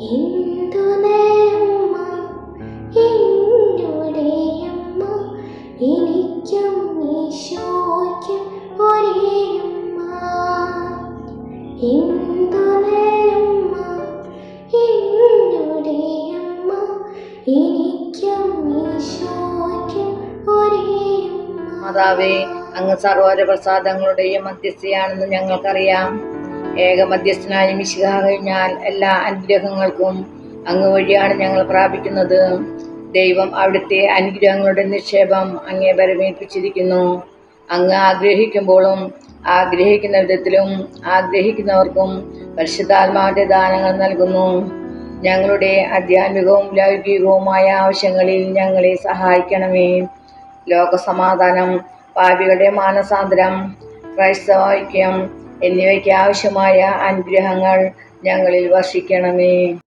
എന്തു നേരമ്മ എന്നുടെയമ്മ, എനിക്കും ഈശോയ്ക്കും ഒരേയമ്മ. എന്തു നേരമ്മ എന്നുടെയമ്മ, എനിക്കും ഈശോയ്ക്കും ഒരേയമ്മ. മാതാവേ, അങ്ങ് സർവ്വ പ്രസാദങ്ങളുടെയും മധ്യസ്ഥയാണെന്ന് ഞങ്ങൾക്കറിയാം. ഏക മധ്യസ്ഥനായ മിശിഹാ കഴിഞ്ഞാൽ എല്ലാ അനുഗ്രഹങ്ങൾക്കും അങ്ങ് വഴിയാണ് ഞങ്ങൾ പ്രാപിക്കുന്നത്. ദൈവം അവിടുത്തെ അനുഗ്രഹങ്ങളുടെ നിക്ഷേപം അങ്ങേ വരമേൽപ്പിച്ചിരിക്കുന്നു. അങ്ങ് ആഗ്രഹിക്കുമ്പോഴും ആഗ്രഹിക്കുന്ന വിധത്തിലും ആഗ്രഹിക്കുന്നവർക്കും പരിശുദ്ധാത്മാവിന്റെ ദാനങ്ങൾ നൽകുന്നു. ഞങ്ങളുടെ ആധ്യാത്മികവും ലൗകികവുമായ ആവശ്യങ്ങളിൽ ഞങ്ങളെ സഹായിക്കണമേ. ലോകസമാധാനം, പാപികളുടെ മാനസാന്തരം, ക്രൈസ്തവ ഐക്യം എന്നിവയ്ക്ക് ആവശ്യമായ അനുഗ്രഹങ്ങൾ ഞങ്ങളിൽ വർഷിക്കണമേ.